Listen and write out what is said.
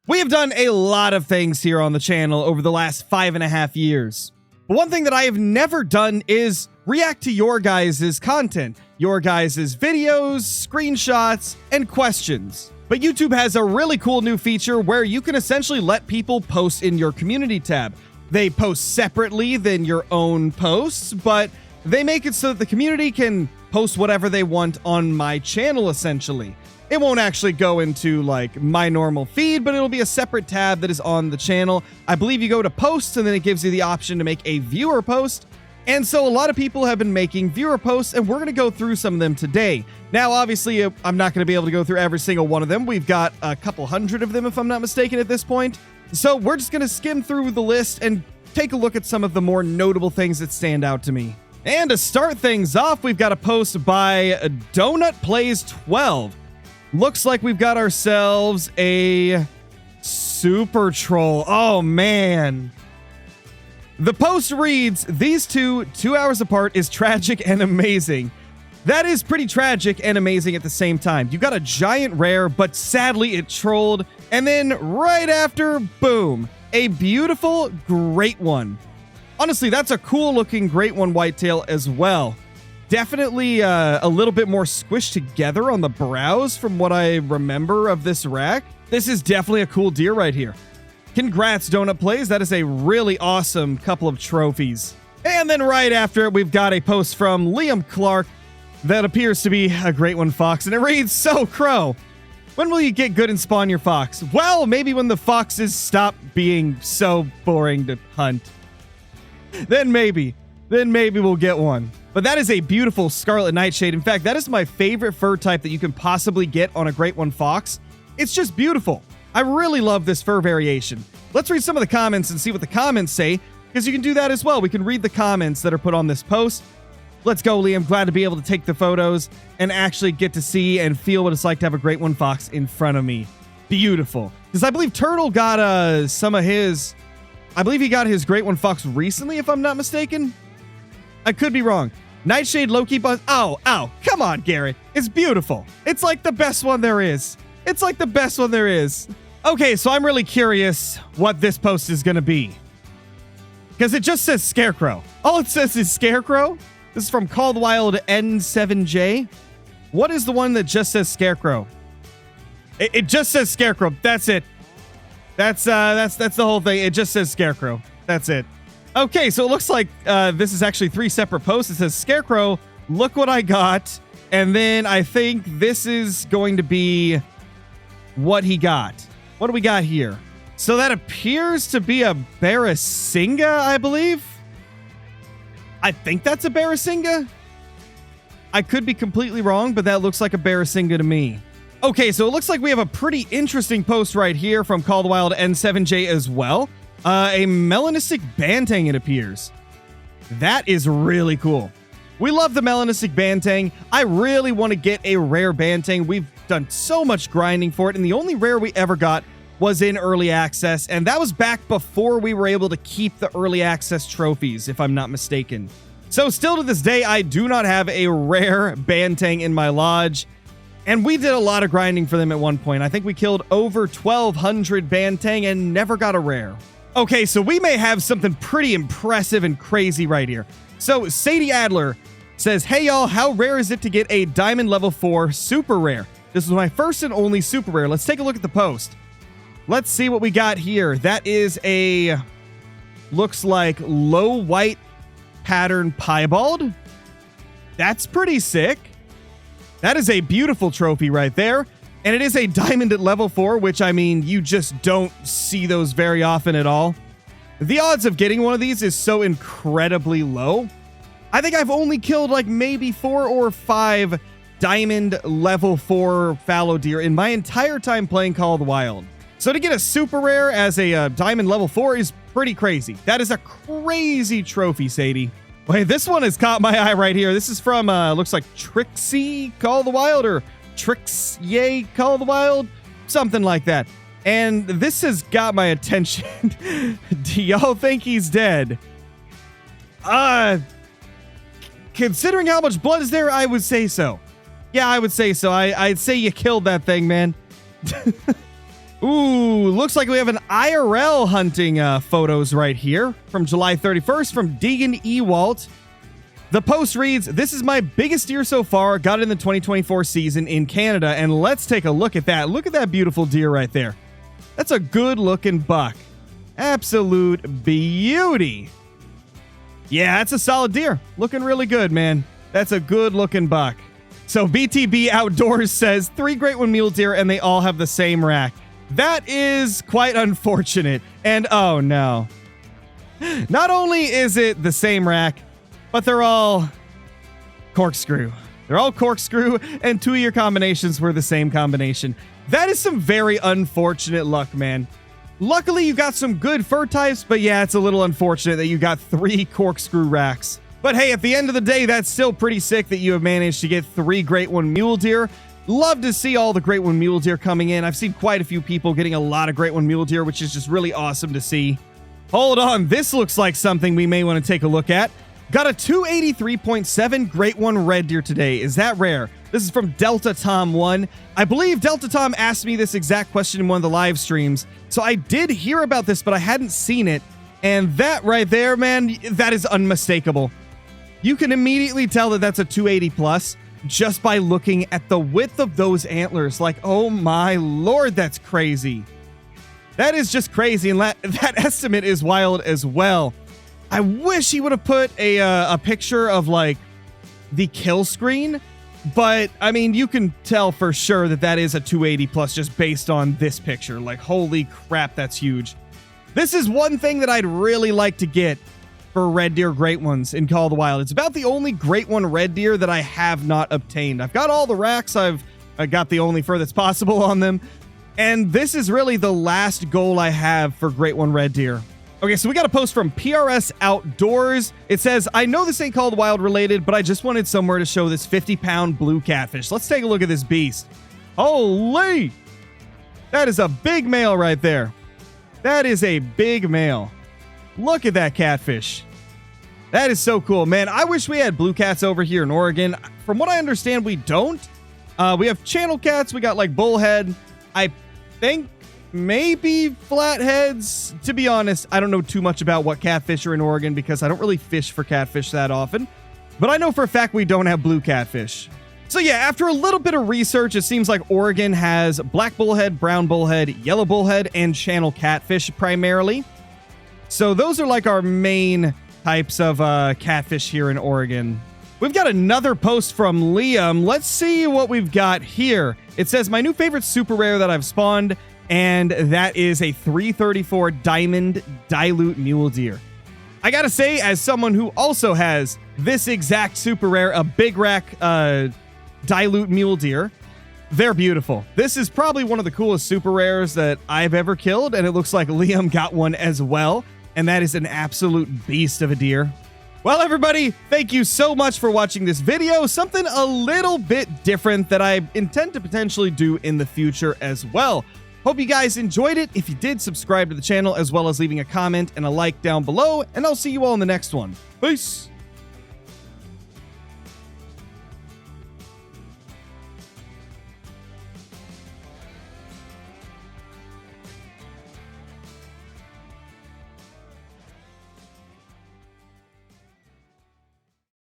We have done a lot of things here on the channel over the last 5.5 years. But one thing that I have never done is react to your guys' content, your guys' videos, screenshots, and questions. But YouTube has a really cool new feature where you can essentially let people post in your community tab. They post separately than your own posts, but they make it so that the community can post whatever they want on my channel, essentially. It won't actually go into like my normal feed, but it'll be a separate tab that is on the channel. I believe you go to posts and then it gives you the option to make a viewer post. And so a lot of people have been making viewer posts and we're going to go through some of them today. Now, obviously, I'm not going to be able to go through every single one of them. We've got a couple hundred of them, if I'm not mistaken, at this point. So we're just going to skim through the list and take a look at some of the more notable things that stand out to me. And to start things off, we've got a post by Donut Plays 12. Looks like we've got ourselves a super troll. Oh, man. The post reads, these two 2 hours apart is tragic and amazing. That is pretty tragic and amazing at the same time. You got a giant rare, but sadly it trolled. And then right after, boom, a beautiful great one. Honestly, that's a cool looking great one whitetail as well. Definitely a little bit more squished together on the brows from what I remember of this rack. This is definitely a cool deer right here. Congrats, Donut Plays. That is a really awesome couple of trophies. And then right after it, we've got a post from Liam Clark that appears to be a great one fox. And it reads, so Crow, when will you get good and spawn your fox? Well, maybe when the foxes stop being so boring to hunt. Then maybe we'll get one. But that is a beautiful Scarlet Nightshade. In fact, that is my favorite fur type that you can possibly get on a Great One Fox. It's just beautiful. I really love this fur variation. Let's read some of the comments and see what the comments say, because you can do that as well. We can read the comments that are put on this post. Let's go, Liam. Glad to be able to take the photos and actually get to see and feel what it's like to have a Great One Fox in front of me. Beautiful. Because I believe Turtle got some of his... I believe he got his Great One Fox recently, if I'm not mistaken. I could be wrong. Nightshade low-key buzz. Ow. Come on, Garrett. It's beautiful. It's like the best one there is. It's like the best one there is. Okay, so I'm really curious what this post is going to be. Because it just says Scarecrow. All it says is Scarecrow. This is from Call the Wild N7J. What is the one that just says Scarecrow? It just says Scarecrow. That's it. That's the whole thing. It just says Scarecrow. That's it. Okay, so it looks like this is actually 3 separate posts. It says Scarecrow, look what I got. And then I think this is going to be what he got. What do we got here? So that appears to be a Barasinga, I believe. I think that's a Barasinga. I could be completely wrong, but that looks like a Barasinga to me. Okay, so it looks like we have a pretty interesting post right here from Call the Wild N7J as well. A melanistic bantang, it appears. That is really cool. We love the melanistic bantang. I really want to get a rare bantang. We've done so much grinding for it, and the only rare we ever got was in early access, and that was back before we were able to keep the early access trophies, if I'm not mistaken. So still to this day, I do not have a rare bantang in my lodge, and we did a lot of grinding for them at one point. I think we killed over 1,200 bantang and never got a rare. Okay, so we may have something pretty impressive and crazy right here. So Sadie Adler says, hey y'all, how rare is it to get a diamond level 4 super rare? This was my first and only super rare. Let's take a look at the post. Let's see what we got here. That is a, looks like low white pattern piebald. That's pretty sick. That is a beautiful trophy right there. And it is a diamond at level 4, which, I mean, you just don't see those very often at all. The odds of getting one of these is so incredibly low. I think I've only killed like maybe 4 or 5 diamond level 4 fallow deer in my entire time playing Call of the Wild. So to get a super rare as a diamond level 4 is pretty crazy. That is a crazy trophy, Sadie. Wait, this one has caught my eye right here. This is from, looks like Trixie Call of the Wild, or Tricks Yay Call of the Wild, something like that. And this has got my attention. Do y'all think he's dead? Considering how much blood is there, I would say so. Yeah, I would say so. I'd say you killed that thing, man. Ooh, looks like we have an IRL hunting photos right here from July 31st from Deegan Ewalt. The post reads, "This is my biggest deer so far. Got it in the 2024 season in Canada." And let's take a look at that. Look at that beautiful deer right there. That's a good looking buck. Absolute beauty. Yeah, that's a solid deer. Looking really good, man. That's a good looking buck. So BTB Outdoors says 3 great one mule deer and they all have the same rack. That is quite unfortunate. And oh no. Not only is it the same rack, but they're all corkscrew. They're all corkscrew, and 2 of your combinations were the same combination. That is some very unfortunate luck, man. Luckily, you got some good fur types, but yeah, it's a little unfortunate that you got 3 corkscrew racks. But hey, at the end of the day, that's still pretty sick that you have managed to get 3 great one mule deer. Love to see all the great one mule deer coming in. I've seen quite a few people getting a lot of great one mule deer, which is just really awesome to see. Hold on, this looks like something we may want to take a look at. Got a 283.7 great one red deer today. Is that rare? This is from Delta Tom 1. I believe Delta Tom asked me this exact question in one of the live streams. So I did hear about this, but I hadn't seen it. And that right there, man, that is unmistakable. You can immediately tell that that's a 280 plus just by looking at the width of those antlers. Like, oh my lord, that's crazy. That is just crazy. And that estimate is wild as well. I wish he would have put a picture of like the kill screen, but I mean, you can tell for sure that that is a 280 plus just based on this picture. Like, holy crap, that's huge. This is one thing that I'd really like to get for red deer great ones in Call of the Wild. It's about the only great one red deer that I have not obtained. I've got all the racks. I got the only fur that's possible on them. And this is really the last goal I have for great one red deer. Okay, so we got a post from PRS Outdoors. It says, "I know this ain't Call of the Wild related, but I just wanted somewhere to show this 50-pound blue catfish." Let's take a look at this beast. Holy! That is a big male right there. That is a big male. Look at that catfish. That is so cool, man. I wish we had blue cats over here in Oregon. From what I understand, we don't. We have channel cats. We got like bullhead. I think maybe flatheads. To be honest, I don't know too much about what catfish are in Oregon because I don't really fish for catfish that often. But I know for a fact we don't have blue catfish. So yeah, after a little bit of research, it seems like Oregon has black bullhead, brown bullhead, yellow bullhead, and channel catfish primarily. So those are like our main types of catfish here in Oregon. We've got another post from Liam. Let's see what we've got here. It says, "My new favorite super rare that I've spawned," and that is a 334 diamond dilute mule deer. I gotta say, as someone who also has this exact super rare, a big rack dilute mule deer, they're beautiful. This is probably one of the coolest super rares that I've ever killed, and it looks like Liam got one as well, and that is an absolute beast of a deer. Well, everybody, thank you so much for watching this video. Something a little bit different that I intend to potentially do in the future as well. Hope you guys enjoyed it. If you did, subscribe to the channel as well as leaving a comment and a like down below, and I'll see you all in the next one. Peace!